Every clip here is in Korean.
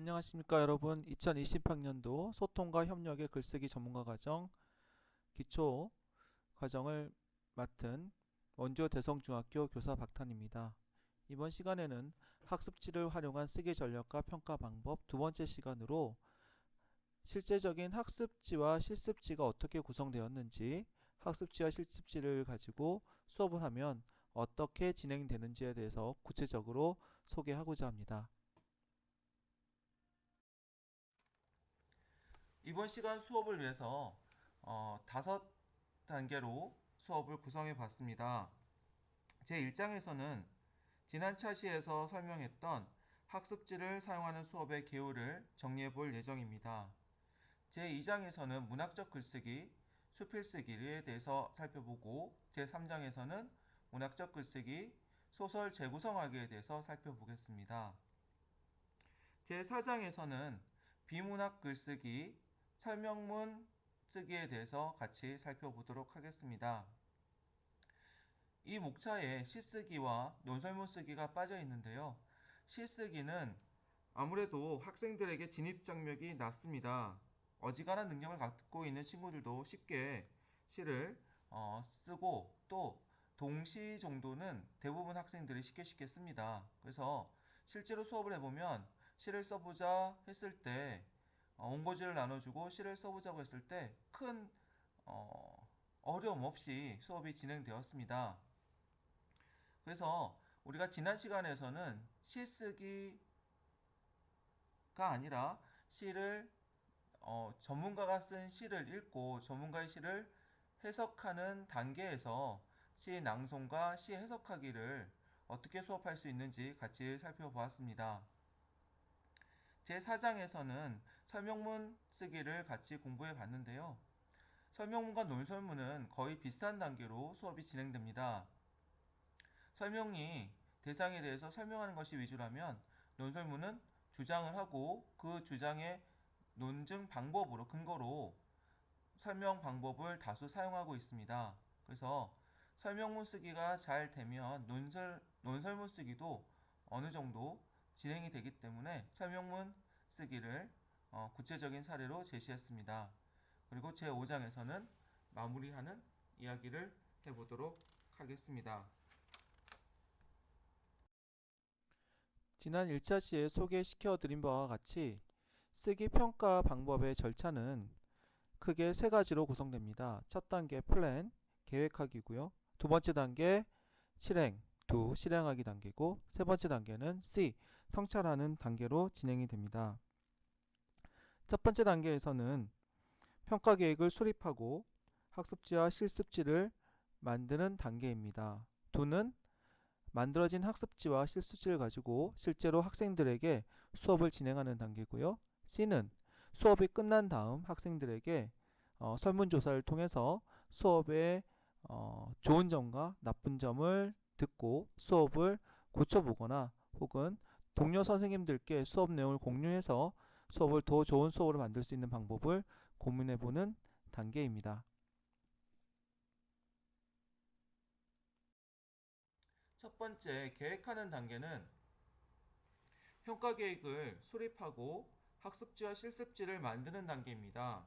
안녕하십니까 여러분. 2020학년도 소통과 협력의 글쓰기 전문가 과정 기초 과정을 맡은 원주 대성중학교 교사 박탄입니다. 이번 시간에는 학습지를 활용한 쓰기 전략과 평가 방법 두 번째 시간으로 실제적인 학습지와 실습지가 어떻게 구성되었는지, 학습지와 실습지를 가지고 수업을 하면 어떻게 진행되는지에 대해서 구체적으로 소개하고자 합니다. 이번 시간 수업을 위해서 5단계로 수업을 구성해 봤습니다. 제1장에서는 지난 차시에서 설명했던 학습지를 사용하는 수업의 기호를 정리해 볼 예정입니다. 제2장에서는 문학적 글쓰기, 수필쓰기에 대해서 살펴보고 제3장에서는 문학적 글쓰기, 소설 재구성하기에 대해서 살펴보겠습니다. 제4장에서는 비문학 글쓰기, 설명문 쓰기에 대해서 같이 살펴보도록 하겠습니다. 이 목차에 시쓰기와 논설문 쓰기가 빠져 있는데요. 시쓰기는 아무래도 학생들에게 진입장벽이 낮습니다. 어지간한 능력을 갖고 있는 친구들도 쉽게 시를 쓰고 또 동시 정도는 대부분 학생들이 쉽게 씁니다. 그래서 실제로 수업을 해보면 시를 써보자 했을 때 원고지를 나눠주고 시를 써보자고 했을 때 큰 어려움 없이 수업이 진행되었습니다. 그래서 우리가 지난 시간에서는 시 쓰기가 아니라 시를 전문가가 쓴 시를 읽고 전문가의 시를 해석하는 단계에서 시 낭송과 시 해석하기를 어떻게 수업할 수 있는지 같이 살펴보았습니다. 제4장에서는 설명문 쓰기를 같이 공부해 봤는데요. 설명문과 논설문은 거의 비슷한 단계로 수업이 진행됩니다. 설명이 대상에 대해서 설명하는 것이 위주라면 논설문은 주장을 하고 그 주장의 논증 방법으로 근거로 설명 방법을 다수 사용하고 있습니다. 그래서 설명문 쓰기가 잘 되면 논설문 쓰기도 어느 정도 진행이 되기 때문에 설명문 쓰기를 구체적인 사례로 제시했습니다. 그리고 제5장에서는 마무리하는 이야기를 해보도록 하겠습니다. 지난 1차 시에 소개시켜드린 바와 같이 쓰기 평가 방법의 절차는 크게 세 가지로 구성됩니다. 첫 단계 플랜, 계획하기고요. 두 번째 단계 실행, 실행하기 단계고 세 번째 단계는 C, 성찰하는 단계로 진행이 됩니다. 첫 번째 단계에서는 평가 계획을 수립하고 학습지와 실습지를 만드는 단계입니다. 2는 만들어진 학습지와 실습지를 가지고 실제로 학생들에게 수업을 진행하는 단계고요. C는 수업이 끝난 다음 학생들에게 설문조사를 통해서 수업의 좋은 점과 나쁜 점을 듣고 수업을 고쳐보거나 혹은 동료 선생님들께 수업 내용을 공유해서 수업을 더 좋은 수업으로 만들 수 있는 방법을 고민해보는 단계입니다. 첫 번째 계획하는 단계는 평가 계획을 수립하고 학습지와 실습지를 만드는 단계입니다.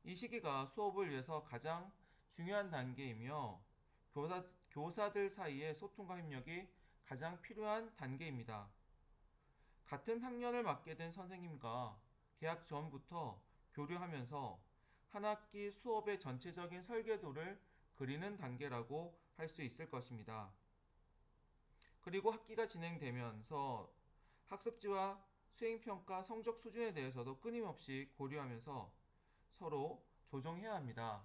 이 시기가 수업을 위해서 가장 중요한 단계이며 교사들 사이의 소통과 협력이 가장 필요한 단계입니다. 같은 학년을 맡게 된 선생님과 개학 전부터 교류하면서 한 학기 수업의 전체적인 설계도를 그리는 단계라고 할 수 있을 것입니다. 그리고 학기가 진행되면서 학습지와 수행평가 성적 수준에 대해서도 끊임없이 고려하면서 서로 조정해야 합니다.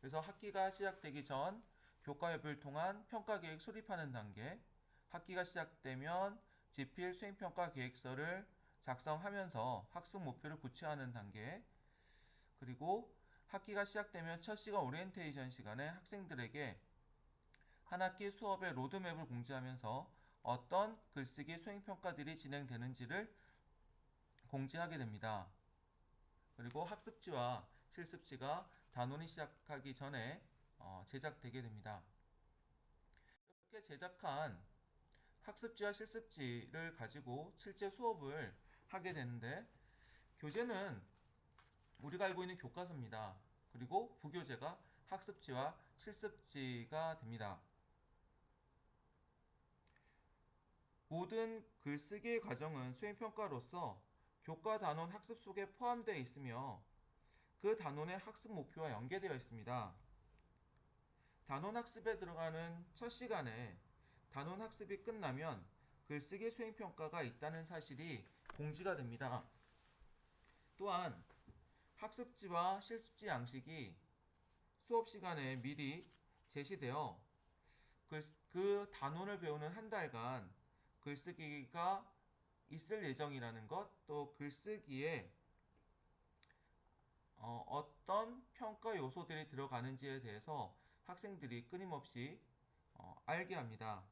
그래서 학기가 시작되기 전 교과협의를 통한 평가계획 수립하는 단계, 학기가 시작되면 지필 수행평가 계획서를 작성하면서 학습 목표를 구체화하는 단계, 그리고 학기가 시작되면 첫 시간 오리엔테이션 시간에 학생들에게 한 학기 수업의 로드맵을 공지하면서 어떤 글쓰기 수행평가들이 진행되는지를 공지하게 됩니다. 그리고 학습지와 실습지가 단원이 시작하기 전에 제작되게 됩니다. 이렇게 제작한 학습지와 실습지를 가지고 실제 수업을 하게 되는데, 교재는 우리가 알고 있는 교과서입니다. 그리고 부교재가 학습지와 실습지가 됩니다. 모든 글쓰기의 과정은 수행평가로서 교과 단원 학습 속에 포함되어 있으며 그 단원의 학습 목표와 연계되어 있습니다. 단원 학습에 들어가는 첫 시간에 단원 학습이 끝나면 글쓰기 수행평가가 있다는 사실이 공지가 됩니다. 또한 학습지와 실습지 양식이 수업 시간에 미리 제시되어 그 단원을 배우는 한 달간 글쓰기가 있을 예정이라는 것, 또 글쓰기에 어떤 평가 요소들이 들어가는지에 대해서 학생들이 끊임없이 알게 합니다.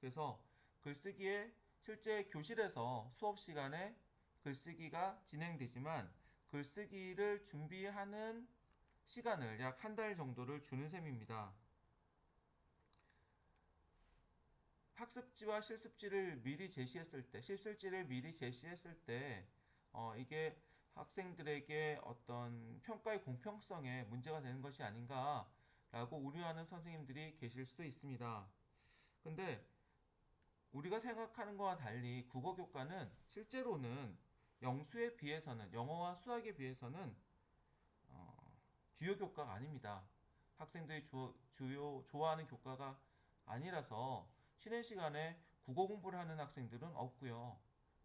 그래서 글쓰기에 실제 교실에서 수업 시간에 글쓰기가 진행되지만 글쓰기를 준비하는 시간을 약 한 달 정도를 주는 셈입니다. 학습지와 실습지를 미리 제시했을 때, 실습지를 미리 제시했을 때, 이게 학생들에게 어떤 평가의 공평성에 문제가 되는 것이 아닌가라고 우려하는 선생님들이 계실 수도 있습니다. 근데 우리가 생각하는 것과 달리 국어 교과는 실제로는 영수에 비해서는, 영어와 수학에 비해서는 주요 교과가 아닙니다. 학생들이 좋아하는 교과가 아니라서 쉬는 시간에 국어 공부를 하는 학생들은 없고요.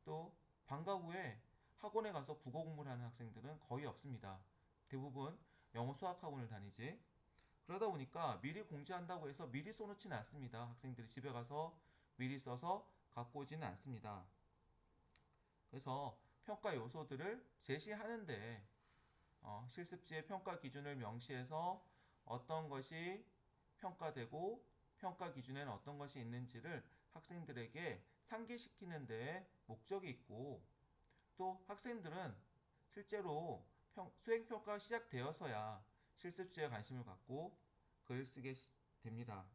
또 방과 후에 학원에 가서 국어 공부를 하는 학생들은 거의 없습니다. 대부분 영어 수학 학원을 다니지. 그러다 보니까 미리 공지한다고 해서 미리 써놓지는 않습니다. 학생들이 집에 가서 미리 써서 갖고 오지는 않습니다. 그래서 평가 요소들을 제시하는데 실습지의 평가 기준을 명시해서 어떤 것이 평가되고 평가 기준에는 어떤 것이 있는지를 학생들에게 상기시키는 데 목적이 있고, 또 학생들은 실제로 수행평가가 시작되어서야 실습지에 관심을 갖고 글을 쓰게 됩니다.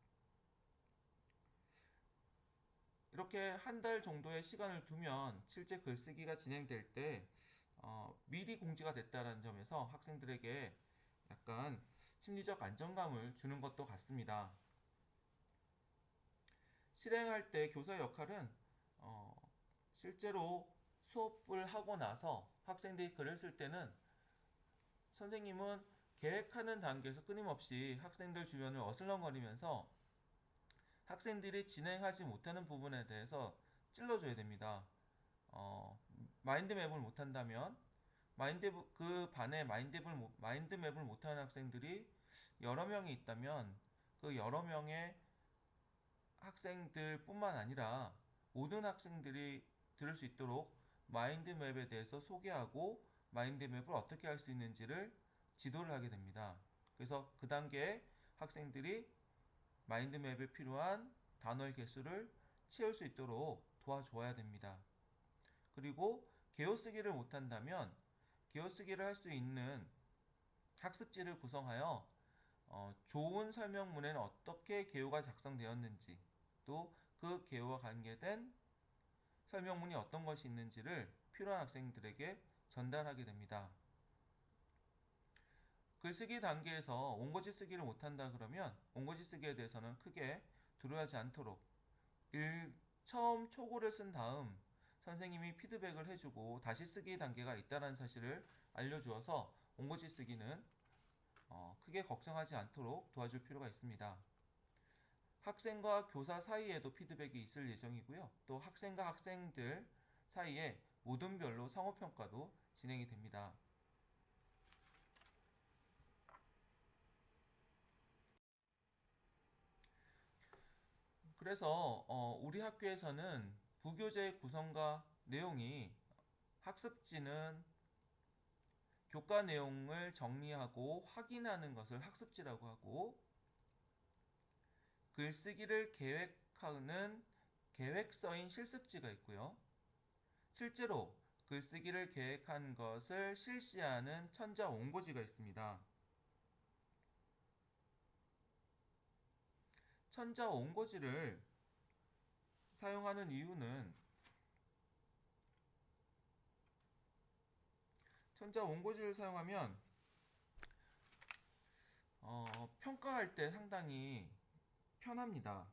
이렇게 한 달 정도의 시간을 두면 실제 글쓰기가 진행될 때 미리 공지가 됐다는 점에서 학생들에게 약간 심리적 안정감을 주는 것도 같습니다. 실행할 때 교사의 역할은 실제로 수업을 하고 나서 학생들이 글을 쓸 때는 선생님은 계획하는 단계에서 끊임없이 학생들 주변을 어슬렁거리면서 학생들이 진행하지 못하는 부분에 대해서 찔러줘야 됩니다. 마인드맵을 못한다면 그 반에 마인드맵을 못하는 학생들이 여러 명이 있다면 그 여러 명의 학생들뿐만 아니라 모든 학생들이 들을 수 있도록 마인드맵에 대해서 소개하고 마인드맵을 어떻게 할 수 있는지를 지도를 하게 됩니다. 그래서 그 단계에 학생들이 마인드맵에 필요한 단어의 개수를 채울 수 있도록 도와줘야 됩니다. 그리고 개요쓰기를 못한다면 개요쓰기를 할 수 있는 학습지를 구성하여 좋은 설명문에는 어떻게 개요가 작성되었는지, 또 그 개요와 관계된 설명문이 어떤 것이 있는지를 필요한 학생들에게 전달하게 됩니다. 글쓰기 단계에서 원고지 쓰기를 못한다 그러면 원고지 쓰기에 대해서는 크게 두려워하지 않도록 처음 초고를 쓴 다음 선생님이 피드백을 해주고 다시 쓰기 단계가 있다는 사실을 알려주어서 원고지 쓰기는 크게 걱정하지 않도록 도와줄 필요가 있습니다. 학생과 교사 사이에도 피드백이 있을 예정이고요. 또 학생과 학생들 사이에 모든별로 상호평가도 진행이 됩니다. 그래서 우리 학교에서는 부교재의 구성과 내용이 학습지는 교과 내용을 정리하고 확인하는 것을 학습지라고 하고, 글쓰기를 계획하는 계획서인 실습지가 있고요. 실제로 글쓰기를 계획한 것을 실시하는 천자원고지가 있습니다. 천자원고지를 사용하는 이유는 천자원고지를 사용하면 평가할 때 상당히 편합니다.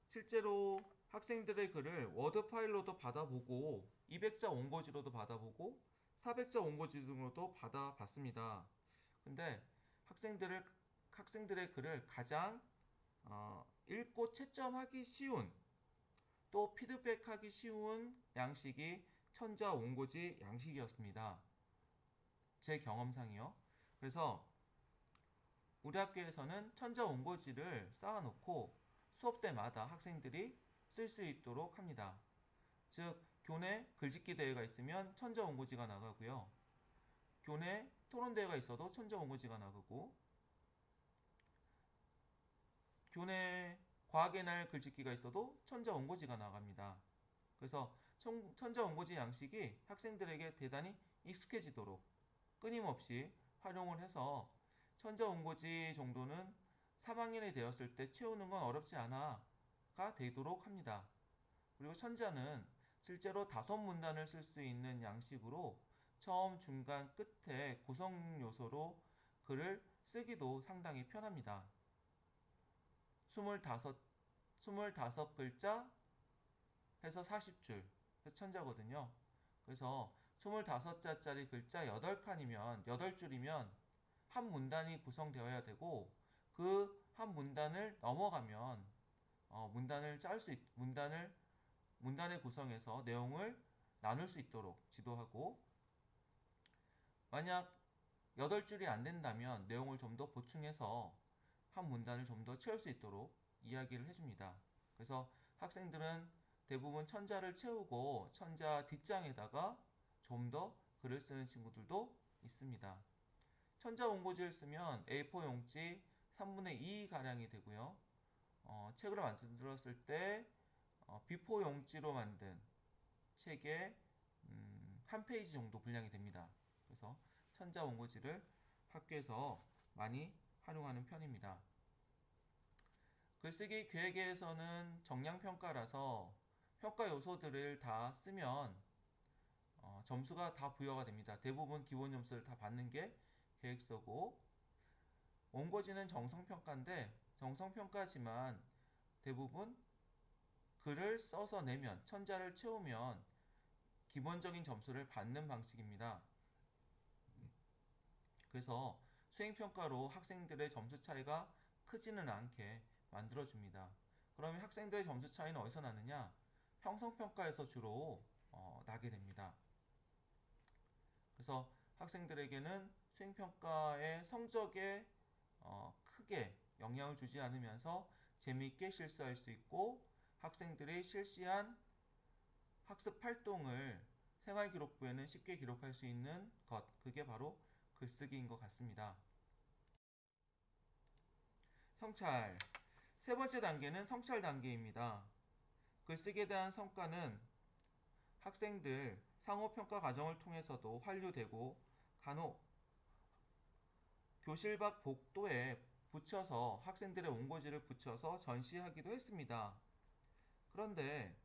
실제로 학생들의 글을 워드 파일로도 받아보고 200자 원고지로도 받아보고 400자 원고지 등으로도 받아봤습니다. 근데 학생들의 글을 가장 읽고 채점하기 쉬운, 또 피드백하기 쉬운 양식이 천자원고지 양식이었습니다. 제 경험상이요. 그래서 우리 학교에서는 천자원고지를 쌓아놓고 수업 때마다 학생들이 쓸 수 있도록 합니다. 즉, 교내 글짓기 대회가 있으면 천자원고지가 나가고요. 교내 토론대회가 있어도 천자원고지가 나가고, 교내 과학의 날 글짓기가 있어도 천자원고지가 나갑니다. 그래서 천자원고지 양식이 학생들에게 대단히 익숙해지도록 끊임없이 활용을 해서 천자원고지 정도는 3학년이 되었을 때 채우는 건 어렵지 않아가 되도록 합니다. 그리고 천자는 실제로 5문단을 쓸 수 있는 양식으로 처음, 중간, 끝에 구성 요소로 글을 쓰기도 상당히 편합니다. 25글자 해서 40줄 해서 천자거든요. 그래서 25자짜리 글자 8칸이면 8줄이면 한 문단이 구성되어야 되고, 그 한 문단을 넘어가면 문단을 구성해서 내용을 나눌 수 있도록 지도하고, 만약 8줄이 안 된다면 내용을 좀 더 보충해서 한 문단을 좀 더 채울 수 있도록 이야기를 해줍니다. 그래서 학생들은 대부분 천자를 채우고 천자 뒷장에다가 좀 더 글을 쓰는 친구들도 있습니다. 천자 원고지를 쓰면 A4 용지 3분의 2 가량이 되고요. 책을 만들었을 때 B4 용지로 만든 책의 한 페이지 정도 분량이 됩니다. 그래서 천자 원고지를 학교에서 많이 활용하는 편입니다. 글쓰기 계획에서는 정량평가라서 평가 요소들을 다 쓰면 점수가 다 부여가 됩니다. 대부분 기본 점수를 다 받는 게 계획서고, 원고지는 정성평가인데 정성평가지만 대부분 글을 써서 내면, 천자를 채우면 기본적인 점수를 받는 방식입니다. 그래서 수행평가로 학생들의 점수 차이가 크지는 않게 만들어줍니다. 그러면 학생들의 점수 차이는 어디서 나느냐? 형성평가에서 주로 나게 됩니다. 그래서 학생들에게는 수행평가의 성적에 크게 영향을 주지 않으면서 재미있게 실수할 수 있고, 학생들이 실시한 학습 활동을 생활기록부에는 쉽게 기록할 수 있는 것, 그게 바로 글쓰기인 것 같습니다. 성찰. 세 번째 단계는 성찰 단계입니다. 글쓰기에 대한 성과는 학생들 상호평가 과정을 통해서도 환류되고, 간혹 교실 밖 복도에 붙여서 학생들의 원고지를 붙여서 전시하기도 했습니다. 그런데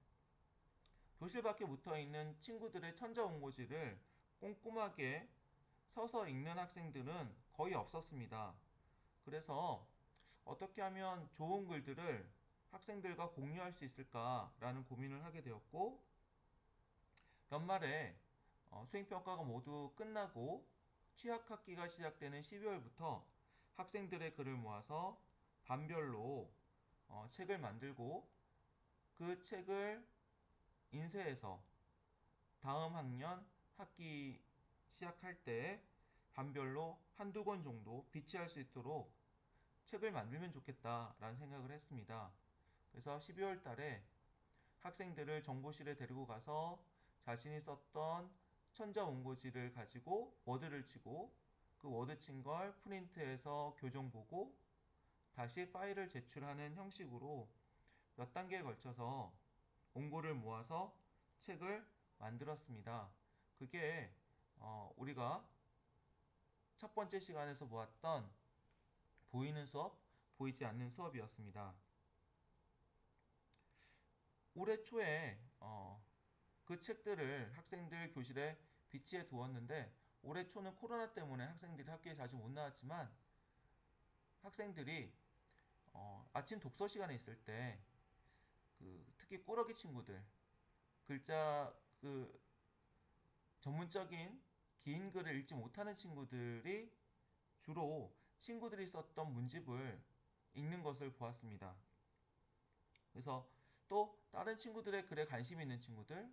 교실 밖에 붙어있는 친구들의 천자 원고지를 꼼꼼하게 서서 읽는 학생들은 거의 없었습니다. 그래서 어떻게 하면 좋은 글들을 학생들과 공유할 수 있을까라는 고민을 하게 되었고, 연말에 수행평가가 모두 끝나고 취학학기가 시작되는 12월부터 학생들의 글을 모아서 반별로 책을 만들고, 그 책을 인쇄해서 다음 학년 학기 시작할 때 반별로 한두 권 정도 비치할 수 있도록 책을 만들면 좋겠다라는 생각을 했습니다. 그래서 12월 달에 학생들을 정보실에 데리고 가서 자신이 썼던 천자 원고지를 가지고 워드를 치고, 그 워드 친 걸 프린트해서 교정 보고 다시 파일을 제출하는 형식으로 몇 단계에 걸쳐서 원고를 모아서 책을 만들었습니다. 그게 우리가 첫 번째 시간에서 보았던 보이는 수업, 보이지 않는 수업이었습니다. 올해 초에 그 책들을 학생들 교실에 비치해 두었는데 올해 초는 코로나 때문에 학생들이 학교에 자주 못 나왔지만 학생들이 아침 독서 시간에 있을 때 특히 꾸러기 친구들 글자 전문적인 긴 글을 읽지 못하는 친구들이 주로 친구들이 썼던 문집을 읽는 것을 보았습니다. 그래서 또 다른 친구들의 글에 관심 있는 친구들이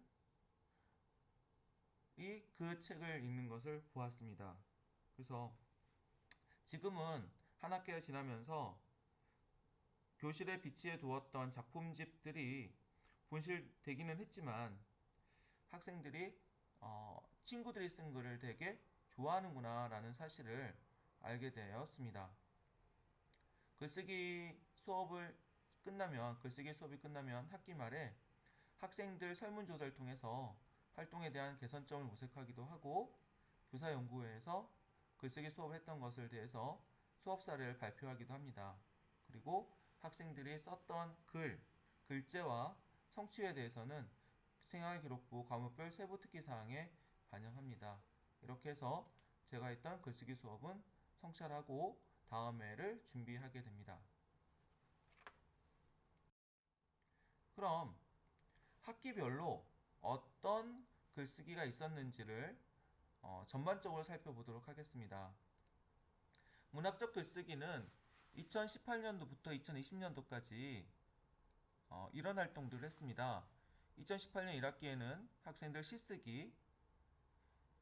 그 책을 읽는 것을 보았습니다. 그래서 지금은 한 학기가 지나면서 교실에 비치해 두었던 작품집들이 분실되기는 했지만 학생들이 친구들이 쓴 글을 되게 좋아하는구나 라는 사실을 알게 되었습니다. 글쓰기 수업이 끝나면 학기 말에 학생들 설문조사를 통해서 활동에 대한 개선점을 모색하기도 하고 교사연구회에서 글쓰기 수업을 했던 것을 대해서 수업 사례를 발표하기도 합니다. 그리고 학생들이 썼던 글재와 성취에 대해서는 생활기록부 과목별 세부 특기 사항에 반영합니다. 이렇게 해서 제가 했던 글쓰기 수업은 성찰하고 다음 회를 준비하게 됩니다. 그럼 학기별로 어떤 글쓰기가 있었는지를 전반적으로 살펴보도록 하겠습니다. 문학적 글쓰기는 2018년도부터 2020년도까지 이런 활동들을 했습니다. 2018년 1학기에는 학생들 시쓰기,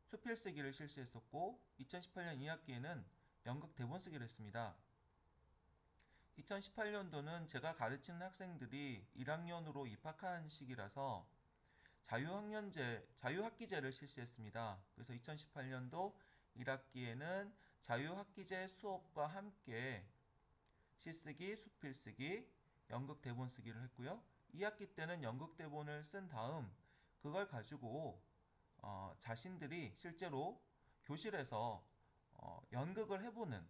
수필쓰기를 실시했었고 2018년 2학기에는 연극 대본 쓰기를 했습니다. 2018년도는 제가 가르치는 학생들이 1학년으로 입학한 시기라서 자유학기제를 실시했습니다. 그래서 2018년도 1학기에는 자유학기제 수업과 함께 시쓰기, 수필쓰기, 연극 대본 쓰기를 했고요. 2학기 때는 연극 대본을 쓴 다음 그걸 가지고 자신들이 실제로 교실에서 연극을 해보는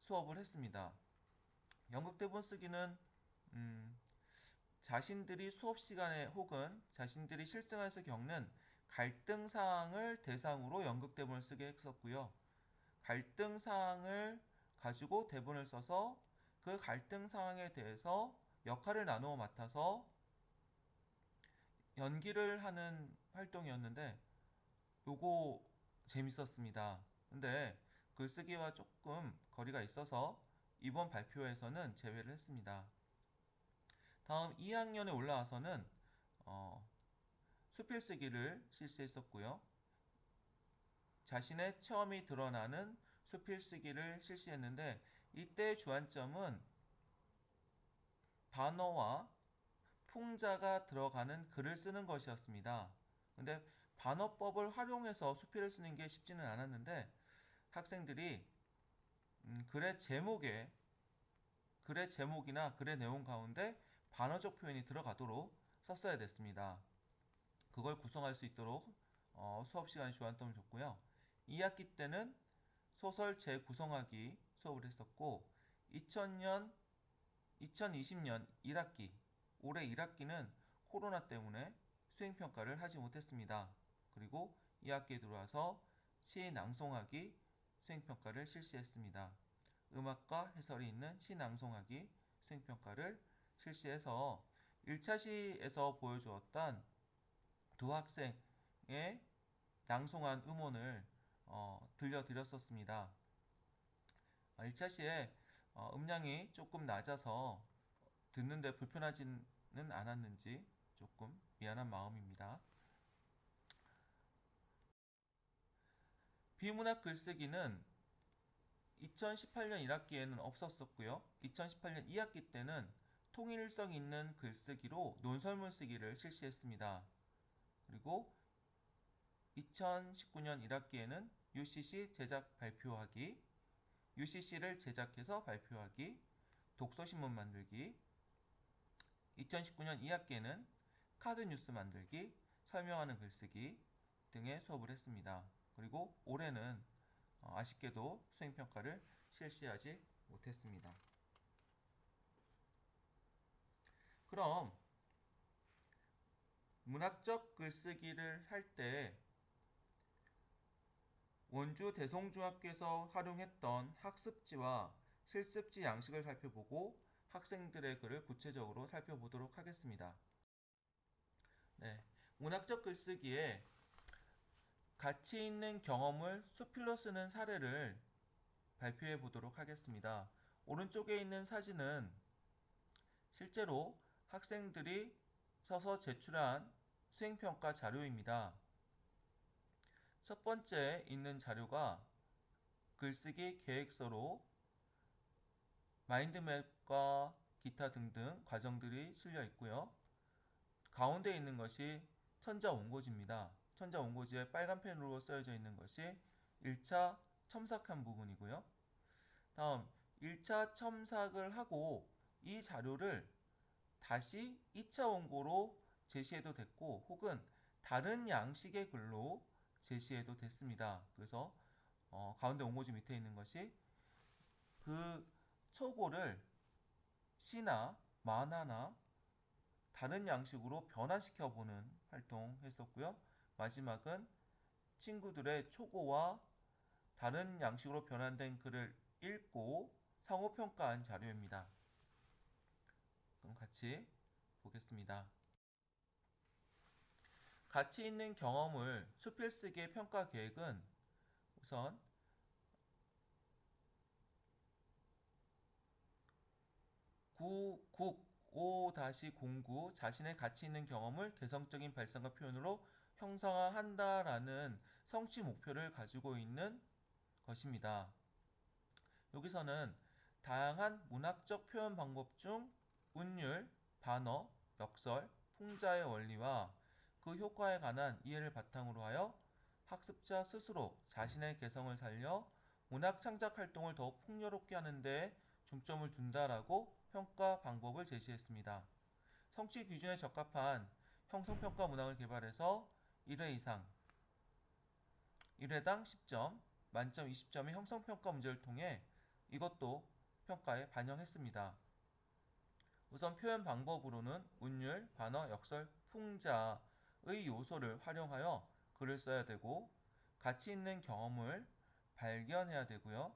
수업을 했습니다. 연극 대본 쓰기는 자신들이 수업 시간에 혹은 자신들이 실생활에서 겪는 갈등 사항을 대상으로 연극 대본을 쓰게 했었고요. 갈등 사항을 가지고 대본을 써서 그 갈등 상황에 대해서 역할을 나누어 맡아서 연기를 하는 활동이었는데 요거 재밌었습니다. 근데 글쓰기와 조금 거리가 있어서 이번 발표에서는 제외를 했습니다. 다음 2학년에 올라와서는 수필쓰기를 실시했었고요. 자신의 체험이 드러나는 수필쓰기를 실시했는데 이때 주안점은 반어와 풍자가 들어가는 글을 쓰는 것이었습니다. 근데 반어법을 활용해서 수필을 쓰는 게 쉽지는 않았는데 학생들이 글의 제목이나 글의 내용 가운데 반어적 표현이 들어가도록 썼어야 됐습니다. 그걸 구성할 수 있도록 수업 시간에 주안점을 줬고요. 2학기 때는 소설 재구성하기 수업을 했었고 2020년 1학기 올해 1학기는 코로나 때문에 수행평가를 하지 못했습니다. 그리고 2학기에 들어와서 시 낭송하기 수행평가를 실시했습니다. 음악과 해설이 있는 시 낭송하기 수행평가를 실시해서 1차 시에서 보여주었던 두 학생의 낭송한 음원을 들려드렸었습니다. 1차 시에 음량이 조금 낮아서 듣는데 불편하지는 않았는지 조금 미안한 마음입니다. 비문학 글쓰기는 2018년 1학기에는 없었었고요. 2018년 2학기 때는 통일성 있는 글쓰기로 논설문 쓰기를 실시했습니다. 그리고 2019년 1학기에는 UCC 제작 발표하기, UCC를 제작해서 발표하기, 독서신문 만들기, 2019년 2학기에는 카드 뉴스 만들기, 설명하는 글쓰기 등의 수업을 했습니다. 그리고 올해는 아쉽게도 수행평가를 실시하지 못했습니다. 그럼 문학적 글쓰기를 할 때 원주 대송중학교에서 활용했던 학습지와 실습지 양식을 살펴보고 학생들의 글을 구체적으로 살펴보도록 하겠습니다. 네, 문학적 글쓰기에 가치 있는 경험을 수필로 쓰는 사례를 발표해 보도록 하겠습니다. 오른쪽에 있는 사진은 실제로 학생들이 써서 제출한 수행평가 자료입니다. 첫 번째 있는 자료가 글쓰기 계획서로 마인드맵과 기타 등등 과정들이 실려 있고요. 가운데 있는 것이 천자원고지입니다. 천자원고지에 빨간 펜으로 쓰여져 있는 것이 1차 첨삭한 부분이고요. 다음 1차 첨삭을 하고 이 자료를 다시 2차 원고로 제시해도 됐고 혹은 다른 양식의 글로 제시해도 됐습니다. 그래서 가운데 원고지 밑에 있는 것이 그 초고를 시나 만화나 다른 양식으로 변화시켜보는 활동했었고요. 마지막은 친구들의 초고와 다른 양식으로 변환된 글을 읽고 상호평가한 자료입니다. 그럼 같이 보겠습니다. 가치 있는 경험을 수필쓰기의 평가 계획은 우선 국 5-09 자신의 가치 있는 경험을 개성적인 발상과 표현으로 형상화한다라는 성취 목표를 가지고 있는 것입니다. 여기서는 다양한 문학적 표현 방법 중 운율, 반어, 역설, 풍자의 원리와 그 효과에 관한 이해를 바탕으로 하여 학습자 스스로 자신의 개성을 살려 문학 창작 활동을 더욱 풍요롭게 하는 데 중점을 둔다라고 평가 방법을 제시했습니다. 성취 기준에 적합한 형성평가 문항을 개발해서 1회 이상 1회당 10점, 만점 20점의 형성평가 문제를 통해 이것도 평가에 반영했습니다. 우선 표현 방법으로는 운율, 반어, 역설, 풍자의 요소를 활용하여 글을 써야 되고 가치 있는 경험을 발견해야 되고요.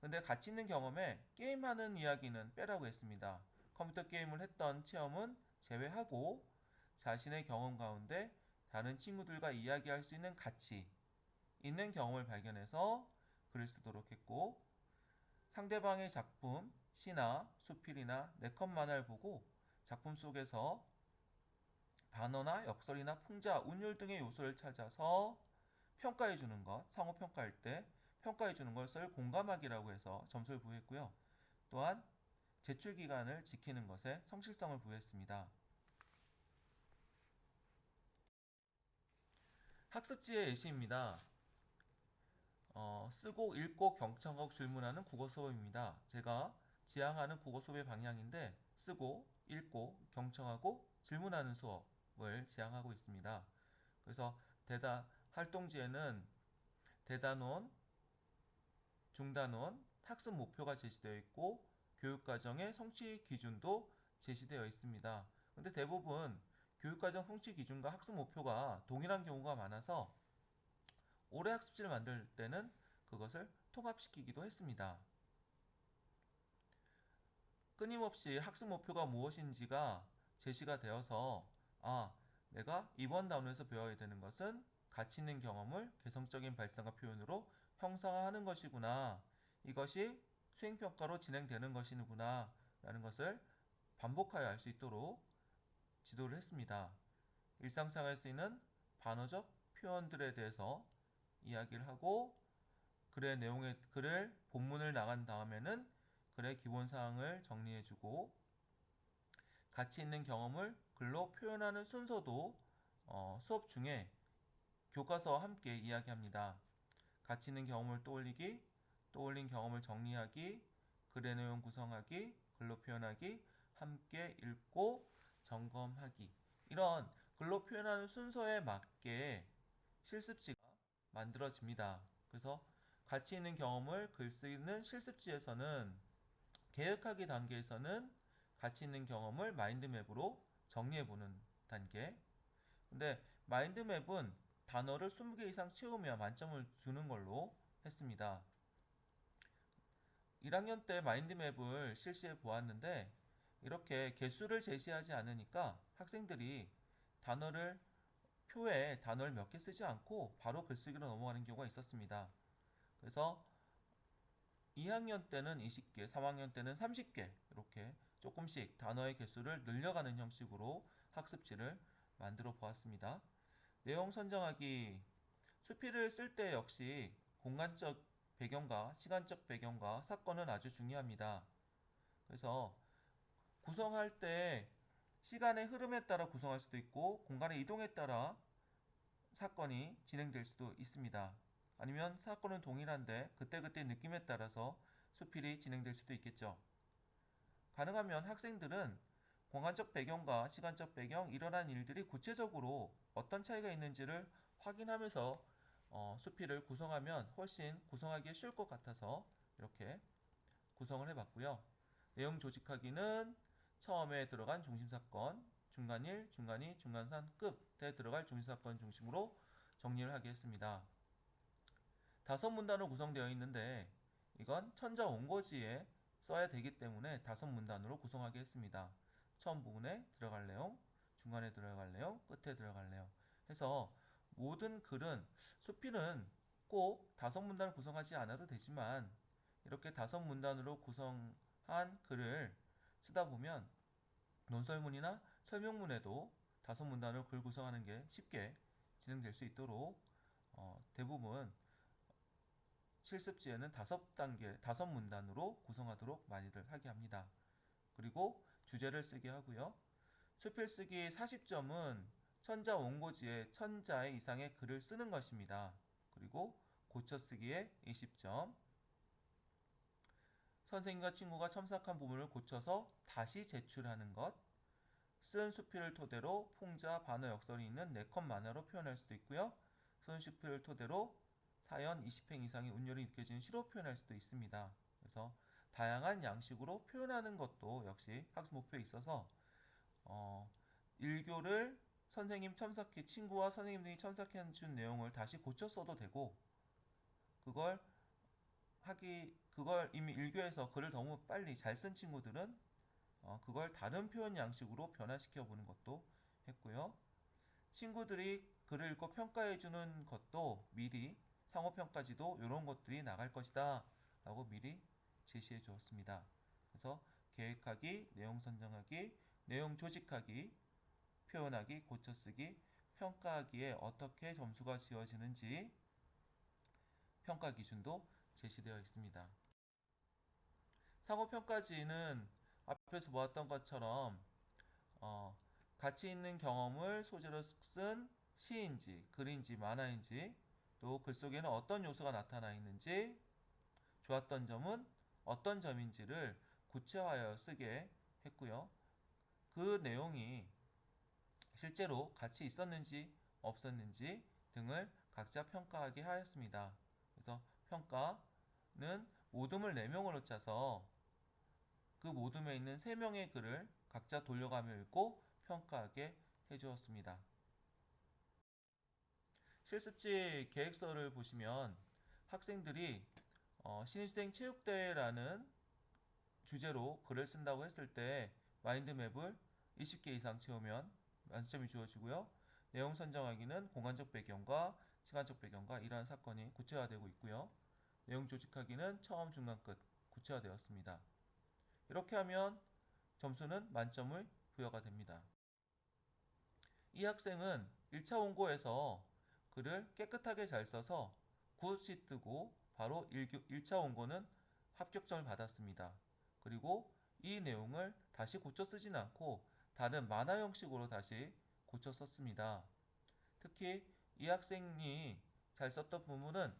근데 가치 있는 경험에 게임하는 이야기는 빼라고 했습니다. 컴퓨터 게임을 했던 체험은 제외하고 자신의 경험 가운데 다른 친구들과 이야기할 수 있는 가치 있는 경험을 발견해서 글을 쓰도록 했고 상대방의 작품, 시나 수필이나 네컷 만화를 보고 작품 속에서 반어나 역설이나 풍자, 운율 등의 요소를 찾아서 평가해 주는 것, 상호 평가할 때 평가해 주는 것을 공감하기라고 해서 점수를 부여했고요. 또한 제출 기간을 지키는 것에 성실성을 부여했습니다. 학습지의 예시입니다. 쓰고 읽고 경청하고 질문하는 국어 수업입니다. 제가 지향하는 국어 수업의 방향인데 쓰고 읽고 경청하고 질문하는 수업을 지향하고 있습니다. 그래서 활동지에는 대단원, 중단원, 학습 목표가 제시되어 있고 교육과정의 성취 기준도 제시되어 있습니다. 근데 대부분 교육과정 성취 기준과 학습 목표가 동일한 경우가 많아서 올해 학습지를 만들 때는 그것을 통합시키기도 했습니다. 끊임없이 학습 목표가 무엇인지가 제시가 되어서 내가 이번 단원에서 배워야 되는 것은 가치 있는 경험을 개성적인 발상과 표현으로 형상화하는 것이구나. 이것이 수행평가로 진행되는 것이구나 라는 것을 반복하여 알 수 있도록 지도를 했습니다. 일상생활에 쓰이는 반어적 표현들에 대해서 이야기를 하고 글을 본문을 나간 다음에는 글의 기본사항을 정리해주고 가치 있는 경험을 글로 표현하는 순서도 수업 중에 교과서와 함께 이야기합니다. 가치 있는 경험을 떠올리기, 떠올린 경험을 정리하기, 글의 내용 구성하기, 글로 표현하기, 함께 읽고 점검하기. 이런 글로 표현하는 순서에 맞게 실습지가 만들어집니다. 그래서 가치 있는 경험을 글 쓰는 실습지에서는 계획하기 단계에서는 가치 있는 경험을 마인드맵으로 정리해보는 단계, 근데 마인드맵은 단어를 20개 이상 채우면 만점을 주는 걸로 했습니다. 1학년 때 마인드맵을 실시해 보았는데 이렇게 개수를 제시하지 않으니까 학생들이 단어를 표에 단어를 몇 개 쓰지 않고 바로 글쓰기로 넘어가는 경우가 있었습니다. 그래서 2학년 때는 20개, 3학년 때는 30개 이렇게 조금씩 단어의 개수를 늘려가는 형식으로 학습지를 만들어 보았습니다. 내용 선정하기 수필을 쓸 때 역시 공간적 배경과 시간적 배경과 사건은 아주 중요합니다. 그래서 구성할 때 시간의 흐름에 따라 구성할 수도 있고 공간의 이동에 따라 사건이 진행될 수도 있습니다. 아니면 사건은 동일한데 그때그때 느낌에 따라서 수필이 진행될 수도 있겠죠. 가능하면 학생들은 공간적 배경과 시간적 배경, 일어난 일들이 구체적으로 어떤 차이가 있는지를 확인하면서 수필을 구성하면 훨씬 구성하기 쉬울 것 같아서 이렇게 구성을 해봤고요. 내용 조직하기는 처음에 들어간 중심사건, 중간일, 중간이, 중간산, 끝에 들어갈 중심사건 중심으로 정리를 하게 했습니다. 5문단으로 구성되어 있는데 이건 천자 원고지에 써야 되기 때문에 5문단으로 구성하게 했습니다. 처음 부분에 들어갈 내용, 중간에 들어갈 내용, 끝에 들어갈 내용 해서 모든 글은 수필은 꼭 5문단을 구성하지 않아도 되지만 이렇게 5문단으로 구성한 글을 쓰다 보면 논설문이나 설명문에도 5문단으로 글 구성하는 게 쉽게 진행될 수 있도록 대부분 실습지에는 5단계, 5문단으로 구성하도록 많이들 하게 합니다. 그리고 주제를 쓰게 하고요. 수필 쓰기 40점은 천자 원고지에 천자 이상의 글을 쓰는 것입니다. 그리고 고쳐 쓰기에 20점. 선생님과 친구가 첨삭한 부분을 고쳐서 다시 제출하는 것. 쓴 수필을 토대로 풍자, 반어, 역설이 있는 4컷 만화로 표현할 수도 있고요. 쓴 수필을 토대로 사연 20행 이상의 운율이 느껴지는 시로 표현할 수도 있습니다. 그래서 다양한 양식으로 표현하는 것도 역시 학습 목표에 있어서 1교를 선생님 첨삭해 친구와 선생님들이 첨삭해 준 내용을 다시 고쳐 써도 되고 그걸 이미 1교에서 글을 너무 빨리 잘 쓴 친구들은 그걸 다른 표현 양식으로 변화시켜 보는 것도 했고요. 친구들이 글을 읽고 평가해 주는 것도 미리 상호평가지도 이런 것들이 나갈 것이다 라고 미리 제시해 주었습니다. 그래서 계획하기, 내용 선정하기, 내용 조직하기, 표현하기, 고쳐쓰기, 평가하기에 어떻게 점수가 지어지는지 평가 기준도 제시되어 있습니다. 상호평가지는 앞에서 보았던 것처럼 가치 있는 경험을 소재로 쓴 시인지, 글인지, 만화인지, 또 글 속에는 어떤 요소가 나타나 있는지, 좋았던 점은 어떤 점인지를 구체화하여 쓰게 했고요. 그 내용이 실제로 가치 있었는지 없었는지 등을 각자 평가하게 하였습니다. 그래서 평가는 모둠을 4명으로 짜서 그 모둠에 있는 3명의 글을 각자 돌려가며 읽고 평가하게 해주었습니다. 실습지 계획서를 보시면 학생들이 신입생 체육대회라는 주제로 글을 쓴다고 했을 때 마인드맵을 20개 이상 채우면 만점이 주어지고요. 내용 선정하기는 공간적 배경과 시간적 배경과 이러한 사건이 구체화되고 있고요. 내용 조직하기는 처음, 중간, 끝 구체화되었습니다. 이렇게 하면 점수는 만점을 부여가 됩니다. 이 학생은 1차 원고에서 글을 깨끗하게 잘 써서 9시 뜨고 바로 1차 원고는 합격점을 받았습니다. 그리고 이 내용을 다시 고쳐 쓰진 않고 다른 만화 형식으로 다시 고쳐 썼습니다. 특히 이 학생이 잘 썼던 부분은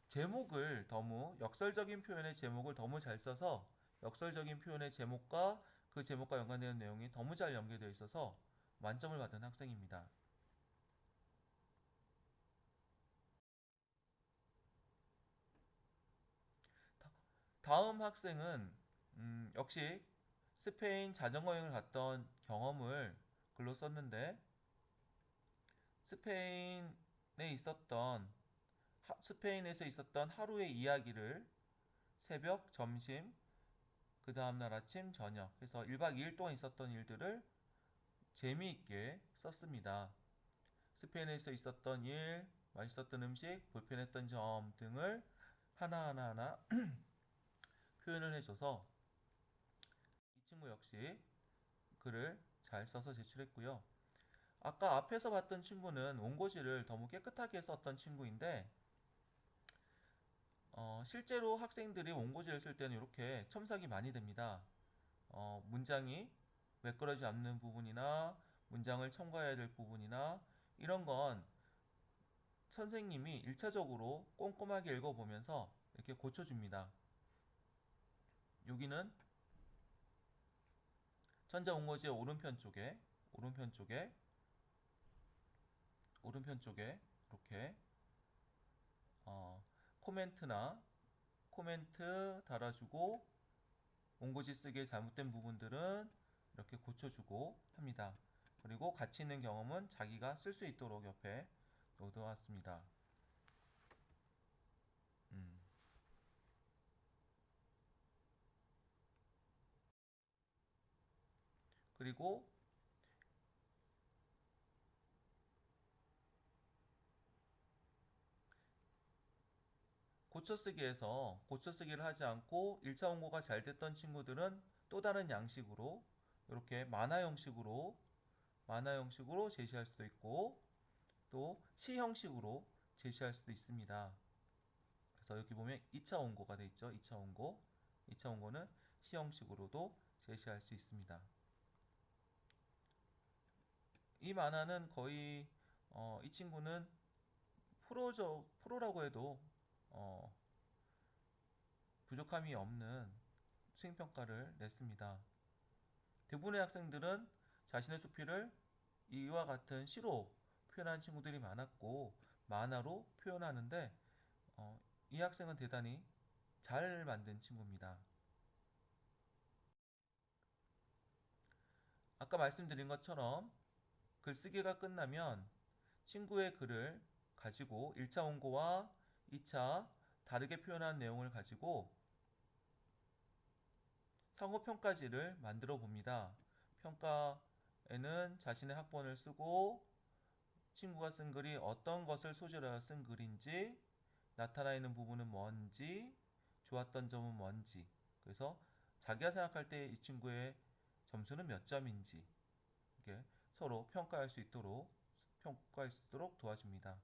제목을 너무 역설적인 표현의 제목을 너무 잘 써서 역설적인 표현의 제목과 그 제목과 연관되는 내용이 너무 잘 연결되어 있어서 만점을 받은 학생입니다. 다음 학생은 역시 스페인 자전거 여행을 갔던 경험을 글로 썼는데 스페인에 있었던 스페인에서 있었던 하루의 이야기를 새벽, 점심, 그 다음날 아침, 저녁 해서 1박 2일 동안 있었던 일들을 재미있게 썼습니다. 스페인에서 있었던 일, 맛있었던 음식, 불편했던 점 등을 하나하나 표현을 해줘서 이 친구 역시 글을 잘 써서 제출했고요. 아까 앞에서 봤던 친구는 원고지를 너무 깨끗하게 썼던 친구인데 실제로 학생들이 원고지를 쓸 때는 이렇게 첨삭이 많이 됩니다. 문장이 매끄러지지 않는 부분이나 문장을 첨가해야 될 부분이나 이런 건 선생님이 1차적으로 꼼꼼하게 읽어보면서 이렇게 고쳐줍니다. 여기는 전자원고지의 오른편 쪽에 이렇게 코멘트나 코멘트 달아주고 원고지 쓰기에 잘못된 부분들은 이렇게 고쳐주고 합니다. 그리고 가치 있는 경험은 자기가 쓸 수 있도록 옆에 놓아왔습니다. 그리고 고쳐쓰기에서 고쳐쓰기를 하지 않고 1차 원고가 잘 됐던 친구들은 또 다른 양식으로 이렇게 만화 형식으로 제시할 수도 있고 또 시 형식으로 제시할 수도 있습니다. 그래서 여기 보면 2차 원고가 돼 있죠. 2차 원고는 시 형식으로도 제시할 수 있습니다. 이 만화는 거의 이 친구는 프로라고 해도 어, 부족함이 없는 수행평가를 냈습니다. 대부분의 학생들은 자신의 수필을 이와 같은 시로 표현한 친구들이 많았고 만화로 표현하는데 이 학생은 대단히 잘 만든 친구입니다. 아까 말씀드린 것처럼 글쓰기가 끝나면 친구의 글을 가지고 1차 원고와 2차 다르게 표현한 내용을 가지고 상호평가지를 만들어 봅니다. 평가에는 자신의 학번을 쓰고 친구가 쓴 글이 어떤 것을 소재로 해서 쓴 글인지, 나타나 있는 부분은 뭔지, 좋았던 점은 뭔지, 그래서 자기가 생각할 때 이 친구의 점수는 몇 점인지 이렇게 서로 평가할 수 있도록 도와줍니다.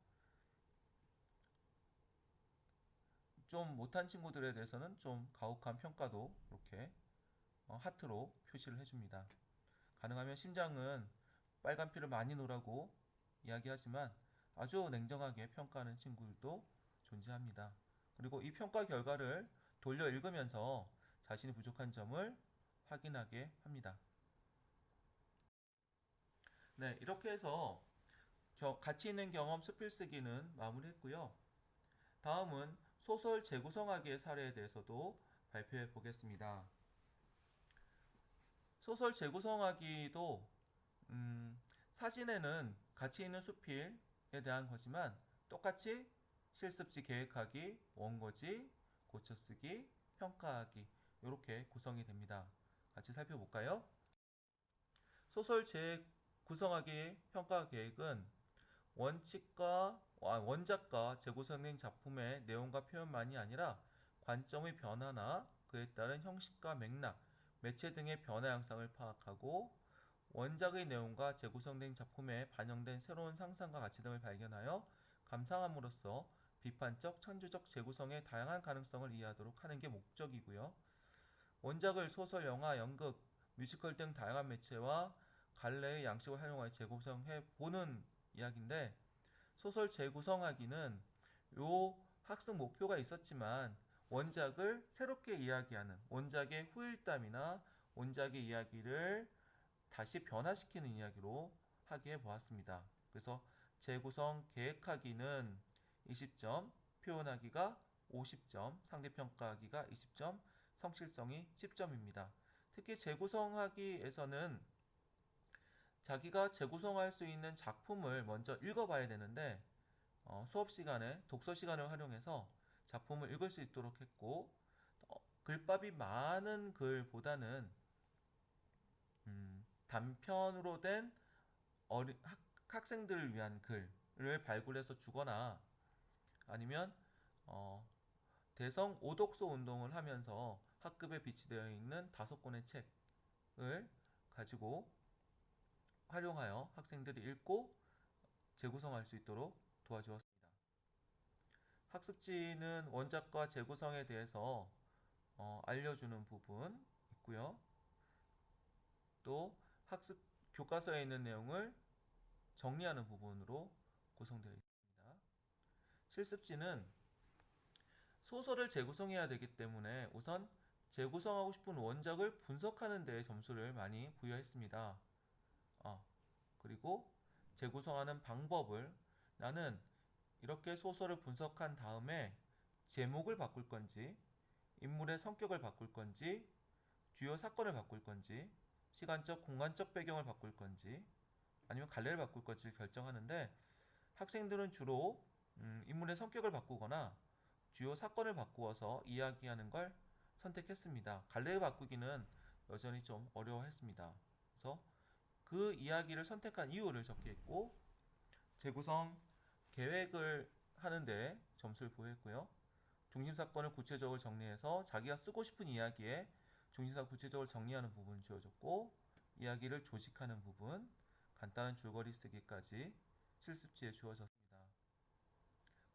좀 못한 친구들에 대해서는 좀 가혹한 평가도 이렇게 하트로 표시를 해줍니다. 가능하면 심장은 빨간 피를 많이 놓으라고 이야기하지만 아주 냉정하게 평가하는 친구들도 존재합니다. 그리고 이 평가 결과를 돌려 읽으면서 자신이 부족한 점을 확인하게 합니다. 네, 이렇게 해서 가치 있는 경험 수필 쓰기는 마무리했고요. 다음은 소설 재구성하기의 사례에 대해서도 발표해 보겠습니다. 소설 재구성하기도 사진에는 가치 있는 수필에 대한 거지만 똑같이 실습지 계획하기, 원고지, 고쳐쓰기, 평가하기 이렇게 구성이 됩니다. 같이 살펴볼까요? 소설 재구성하기 평가 계획은 원작과 재구성된 작품의 내용과 표현만이 아니라 관점의 변화나 그에 따른 형식과 맥락, 매체 등의 변화 양상을 파악하고 원작의 내용과 재구성된 작품에 반영된 새로운 상상과 가치 등을 발견하여 감상함으로써 비판적, 창조적 재구성의 다양한 가능성을 이해하도록 하는 게 목적이고요. 원작을 소설, 영화, 연극, 뮤지컬 등 다양한 매체와 갈래의 양식을 활용하여 재구성해 보는 이야기인데 소설 재구성하기는 요 학습 목표가 있었지만 원작을 새롭게 이야기하는 원작의 후일담이나 원작의 이야기를 다시 변화시키는 이야기로 하기에 보았습니다. 그래서 재구성 계획하기는 20점, 표현하기가 50점, 상대평가하기가 20점, 성실성이 10점입니다. 특히 재구성하기에서는 자기가 재구성할 수 있는 작품을 먼저 읽어봐야 되는데 수업 시간에 독서 시간을 활용해서 작품을 읽을 수 있도록 했고 글밥이 많은 글보다는 단편으로 된 학생들을 위한 글을 발굴해서 주거나 아니면 어, 대성 오독서 운동을 하면서 학급에 비치되어 있는 5권의 책을 가지고 활용하여 학생들이 읽고 재구성할 수 있도록 도와주었습니다. 학습지는 원작과 재구성에 대해서 알려주는 부분 있고요. 또 학습 교과서에 있는 내용을 정리하는 부분으로 구성되어 있습니다. 실습지는 소설을 재구성해야 되기 때문에 우선 재구성하고 싶은 원작을 분석하는 데 점수를 많이 부여했습니다. 그리고 재구성하는 방법을 나는 이렇게 소설을 분석한 다음에 제목을 바꿀 건지 인물의 성격을 바꿀 건지 주요 사건을 바꿀 건지 시간적 공간적 배경을 바꿀 건지 아니면 갈래를 바꿀 건지를 결정하는데 학생들은 주로 인물의 성격을 바꾸거나 주요 사건을 바꾸어서 이야기하는 걸 선택했습니다. 갈래를 바꾸기는 여전히 좀 어려워했습니다. 그래서 그 이야기를 선택한 이유를 적겠고 재구성 계획을 하는데 점수를 부여했고요. 중심 사건을 구체적으로 정리해서 자기가 쓰고 싶은 이야기에 중심사 구체적으로 정리하는 부분을 주어졌고 이야기를 조직하는 부분, 간단한 줄거리 쓰기까지 실습지에 주어졌습니다.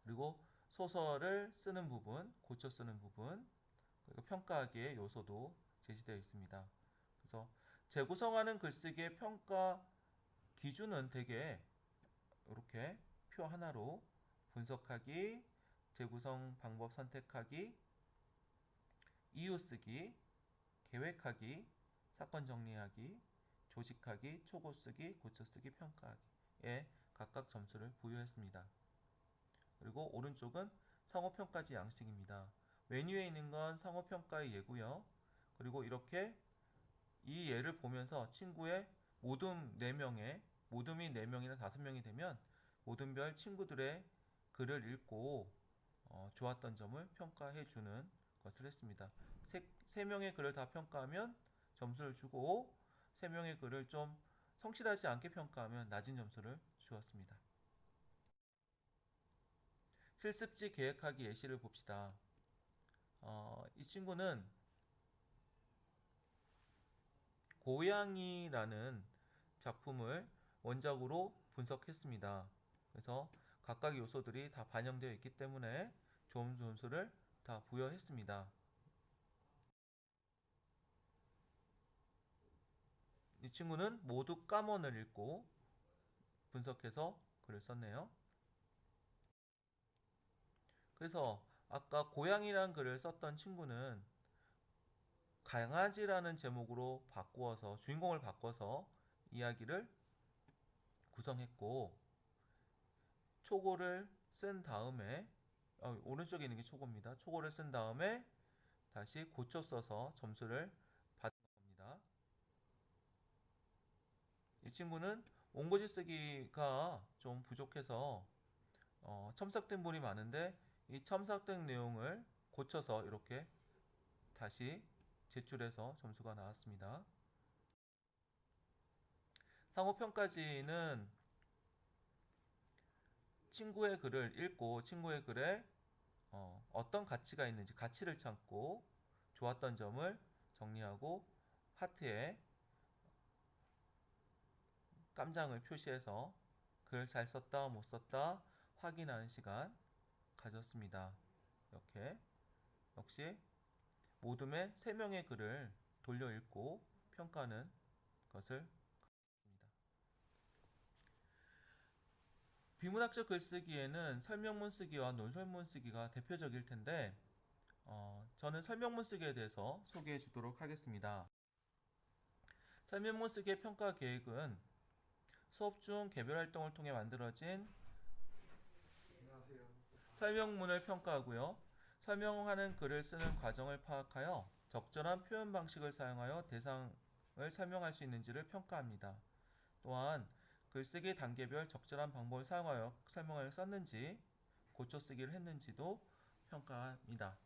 그리고 소설을 쓰는 부분, 고쳐 쓰는 부분, 그리고 평가하기의 요소도 제시되어 있습니다. 그래서 재구성하는 글쓰기의 평가 기준은 대개 이렇게 표 하나로 분석하기, 재구성 방법 선택하기, 이유 쓰기, 계획하기, 사건 정리하기, 조직하기, 초고 쓰기, 고쳐 쓰기, 평가하기에 각각 점수를 부여했습니다. 그리고 오른쪽은 상호평가지 양식입니다. 메뉴에 있는 건 상호평가의 예고요. 그리고 이렇게 이 예를 보면서 친구의 모둠 4명에 모둠이 4명이나 5명이 되면 모둠별 친구들의 글을 읽고 좋았던 점을 평가해 주는 것을 했습니다. 3명의 글을 다 평가하면 점수를 주고 3명의 글을 좀 성실하지 않게 평가하면 낮은 점수를 주었습니다. 실습지 계획하기 예시를 봅시다. 이 친구는 고양이라는 작품을 원작으로 분석했습니다. 그래서 각각의 요소들이 다 반영되어 있기 때문에 좋은 점수를 다 부여했습니다. 이 친구는 모두 까먼을 읽고 분석해서 글을 썼네요. 그래서 아까 고양이라는 글을 썼던 친구는 강아지라는 제목으로 바꾸어서 주인공을 바꿔서 이야기를 구성했고 초고를 쓴 다음에 오른쪽에 있는 게 초고입니다. 초고를 쓴 다음에 다시 고쳐 써서 점수를 받은 겁니다. 이 친구는 원고지 쓰기가 좀 부족해서 첨삭된 부분이 많은데 이 첨삭된 내용을 고쳐서 이렇게 다시 제출해서 점수가 나왔습니다. 상호평가지는 친구의 글을 읽고 친구의 글에 어떤 가치가 있는지 가치를 찾고 좋았던 점을 정리하고 하트에 깜장을 표시해서 글 잘 썼다 못 썼다 확인하는 시간 가졌습니다. 이렇게 역시 모둠의 3명의 글을 돌려 읽고 평가하는 것을 가졌습니다. 비문학적 글쓰기에는 설명문 쓰기와 논설문 쓰기가 대표적일 텐데 저는 설명문 쓰기에 대해서 소개해 주도록 하겠습니다. 설명문 쓰기의 평가 계획은 수업 중 개별 활동을 통해 만들어진 설명문을 평가하고요. 설명하는 글을 쓰는 과정을 파악하여 적절한 표현 방식을 사용하여 대상을 설명할 수 있는지를 평가합니다. 또한 글쓰기 단계별 적절한 방법을 사용하여 설명을 썼는지 고쳐 쓰기를 했는지도 평가합니다.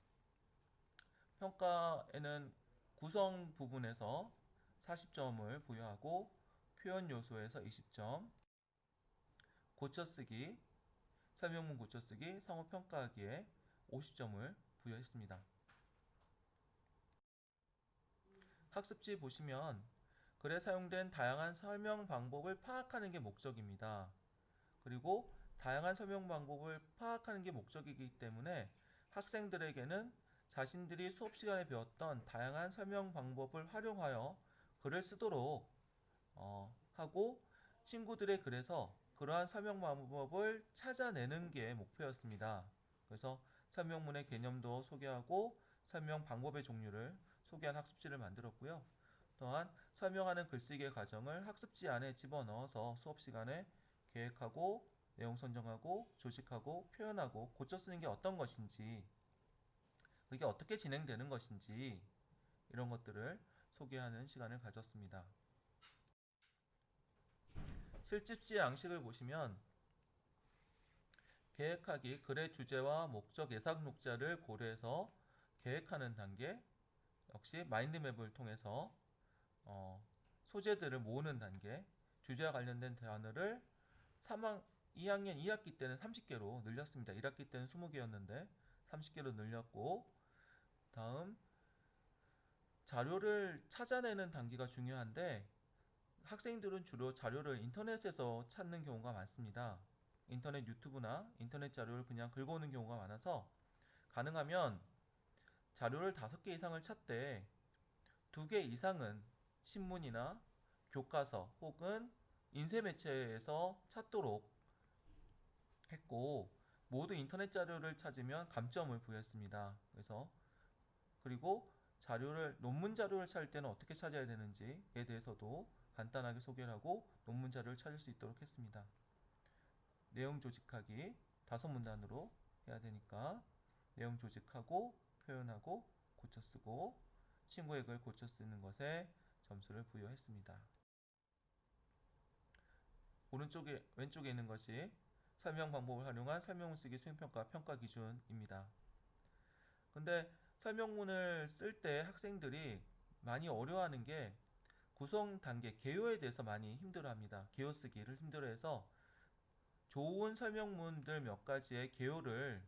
평가에는 구성 부분에서 40점을 부여하고 표현 요소에서 20점, 고쳐쓰기, 설명문 고쳐쓰기, 상호 평가하기에 50점을 부여했습니다. 학습지 보시면 글에 사용된 다양한 설명 방법을 파악하는 게 목적입니다. 그리고 다양한 설명 방법을 파악하는 게 목적이기 때문에 학생들에게는 자신들이 수업 시간에 배웠던 다양한 설명 방법을 활용하여 글을 쓰도록 하고 친구들의 글에서 그러한 설명 방법을 찾아내는 게 목표였습니다. 그래서 설명문의 개념도 소개하고 설명 방법의 종류를 소개한 학습지를 만들었고요. 또한 설명하는 글쓰기의 과정을 학습지 안에 집어넣어서 수업 시간에 계획하고 내용 선정하고 조직하고 표현하고 고쳐 쓰는 게 어떤 것인지, 그게 어떻게 진행되는 것인지 이런 것들을 소개하는 시간을 가졌습니다. 실습지의 양식을 보시면 계획하기, 글의 주제와 목적 예상 녹자를 고려해서 계획하는 단계, 역시 마인드맵을 통해서 소재들을 모으는 단계, 주제와 관련된 단어를 2학년 2학기 때는 30개로 늘렸습니다. 1학기 때는 20개였는데 30개로 늘렸고, 다음 자료를 찾아내는 단계가 중요한데 학생들은 주로 자료를 인터넷에서 찾는 경우가 많습니다. 인터넷 유튜브나 인터넷 자료를 그냥 긁어오는 경우가 많아서 가능하면 자료를 5개 이상을 찾되 2개 이상은 신문이나 교과서 혹은 인쇄 매체에서 찾도록 했고, 모두 인터넷 자료를 찾으면 감점을 부여했습니다. 그리고 논문 자료를 찾을 때는 어떻게 찾아야 되는지에 대해서도 간단하게 소개를 하고 논문 자료를 찾을 수 있도록 했습니다. 내용 조직하기 5문단으로 해야 되니까 내용 조직하고 표현하고 고쳐 쓰고 친구의 글 고쳐 쓰는 것에 점수를 부여했습니다. 왼쪽에 있는 것이 설명 방법을 활용한 설명문 쓰기 수행평가 평가 기준입니다. 근데 설명문을 쓸 때 학생들이 많이 어려워하는 게 구성 단계, 개요에 대해서 많이 힘들어합니다. 개요 쓰기를 힘들어해서 좋은 설명문들 몇 가지의 개요를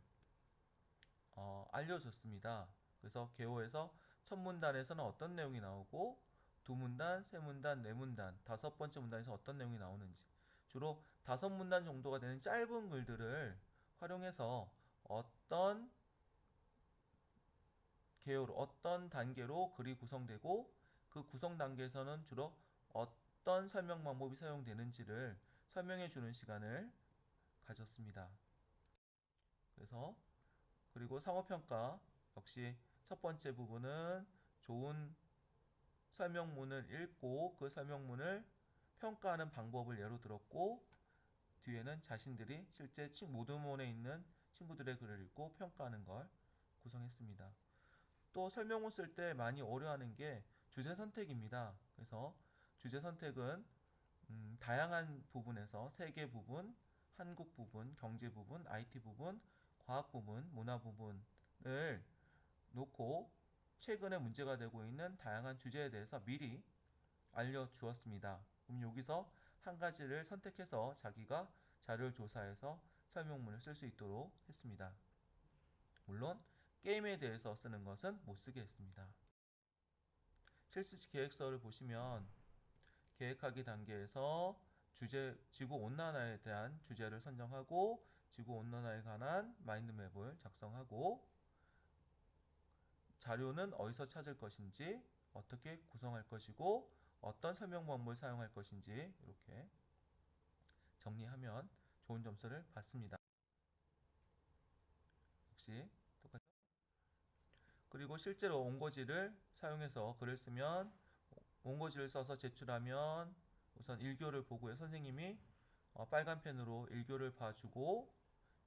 알려줬습니다. 그래서 개요에서 첫 문단에서는 어떤 내용이 나오고 두 문단, 세 문단, 네 문단, 5번째 문단에서 어떤 내용이 나오는지, 주로 5문단 정도가 되는 짧은 글들을 활용해서 어떤 개요로 어떤 단계로 글이 구성되고 그 구성 단계에서는 주로 어떤 설명 방법이 사용되는지를 설명해 주는 시간을 가졌습니다. 그리고 상호평가 역시 첫 번째 부분은 좋은 설명문을 읽고 그 설명문을 평가하는 방법을 예로 들었고, 뒤에는 자신들이 실제 모두문에 있는 친구들의 글을 읽고 평가하는 걸 구성했습니다. 또 설명문 쓸 때 많이 어려워하는 게 주제 선택입니다. 그래서 주제 선택은 다양한 부분에서 세계 부분, 한국 부분, 경제 부분, IT 부분, 과학 부분, 문화 부분을 놓고 최근에 문제가 되고 있는 다양한 주제에 대해서 미리 알려주었습니다. 그럼 여기서 한 가지를 선택해서 자기가 자료를 조사해서 설명문을 쓸 수 있도록 했습니다. 물론 게임에 대해서 쓰는 것은 못 쓰게 했습니다. 실습 계획서를 보시면 계획하기 단계에서 지구온난화에 대한 주제를 선정하고 지구온난화에 관한 마인드맵을 작성하고 자료는 어디서 찾을 것인지, 어떻게 구성할 것이고 어떤 설명 방법을 사용할 것인지 이렇게 정리하면 좋은 점수를 받습니다. 역시 똑같죠? 그리고 실제로 원고지를 사용해서 글을 쓰면 원고지를 써서 제출하면 우선 일교를 보고요. 선생님이 빨간 펜으로 일교를 봐주고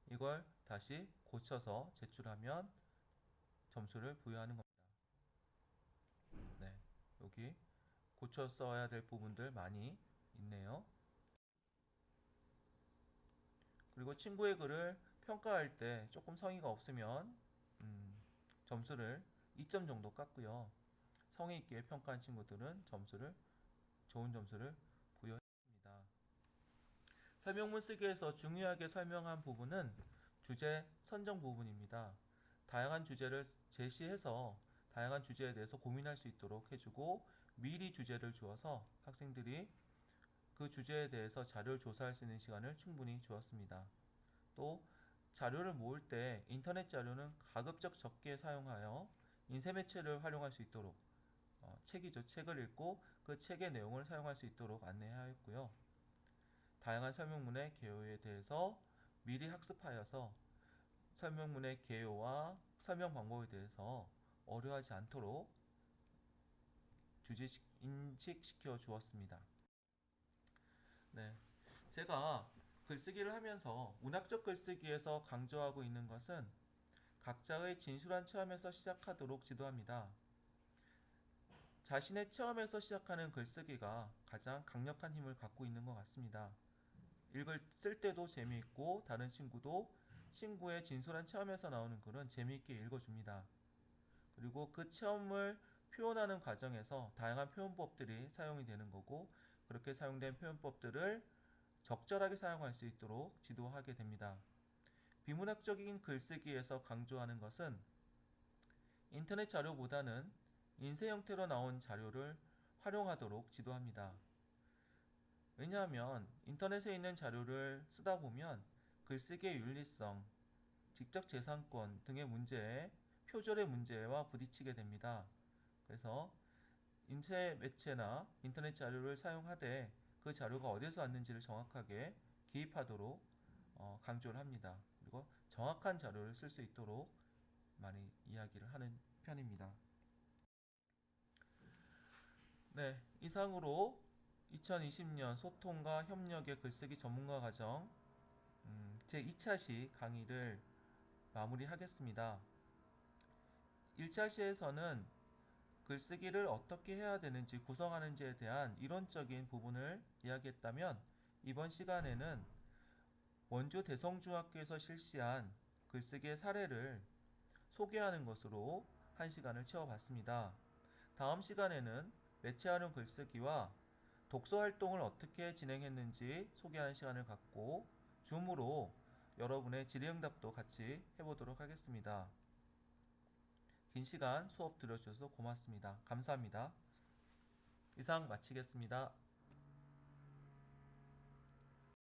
이걸 다시 고쳐서 제출하면 점수를 부여하는 겁니다. 네, 여기 고쳐 써야 될 부분들 많이 있네요. 그리고 친구의 글을 평가할 때 조금 성의가 없으면 점수를 2점 정도 깎고요. 성의 있게 평가한 친구들은 좋은 점수를 부여했습니다. 설명문 쓰기에서 중요하게 설명한 부분은 주제 선정 부분입니다. 다양한 주제를 제시해서 다양한 주제에 대해서 고민할 수 있도록 해주고 미리 주제를 주어서 학생들이 그 주제에 대해서 자료를 조사할 수 있는 시간을 충분히 주었습니다. 또 자료를 모을 때 인터넷 자료는 가급적 적게 사용하여 인쇄매체를 활용할 수 있도록 책을 읽고 그 책의 내용을 사용할 수 있도록 안내하였고요. 다양한 설명문의 개요에 대해서 미리 학습하여서 설명문의 개요와 설명 방법에 대해서 어려워하지 않도록 인식시켜 주었습니다. 네, 제가 글쓰기를 하면서 문학적 글쓰기에서 강조하고 있는 것은 각자의 진솔한 체험에서 시작하도록 지도합니다. 자신의 체험에서 시작하는 글쓰기가 가장 강력한 힘을 갖고 있는 것 같습니다. 쓸 때도 재미있고 다른 친구의 진솔한 체험에서 나오는 글은 재미있게 읽어줍니다. 그리고 그 체험을 표현하는 과정에서 다양한 표현법들이 사용이 되는 거고 그렇게 사용된 표현법들을 적절하게 사용할 수 있도록 지도하게 됩니다. 비문학적인 글쓰기에서 강조하는 것은 인터넷 자료보다는 인쇄 형태로 나온 자료를 활용하도록 지도합니다. 왜냐하면 인터넷에 있는 자료를 쓰다 보면 글쓰기의 윤리성, 지적재산권 등의 표절의 문제와 부딪히게 됩니다. 그래서 인쇄 매체나 인터넷 자료를 사용하되 그 자료가 어디서 왔는지를 정확하게 기입하도록 강조를 합니다. 그리고 정확한 자료를 쓸 수 있도록 많이 이야기를 하는 편입니다. 네, 이상으로 2020년 소통과 협력의 글쓰기 전문가 과정 제2차시 강의를 마무리하겠습니다. 1차 시에서는 글쓰기를 어떻게 해야 되는지 구성하는지에 대한 이론적인 부분을 이야기했다면 이번 시간에는 원주 대성중학교에서 실시한 글쓰기의 사례를 소개하는 것으로 1시간을 채워봤습니다. 다음 시간에는 매체 활용 글쓰기와 독서 활동을 어떻게 진행했는지 소개하는 시간을 갖고 줌으로 여러분의 질의응답도 같이 해보도록 하겠습니다. 긴 시간 수업 들어주셔서 고맙습니다. 감사합니다. 이상 마치겠습니다.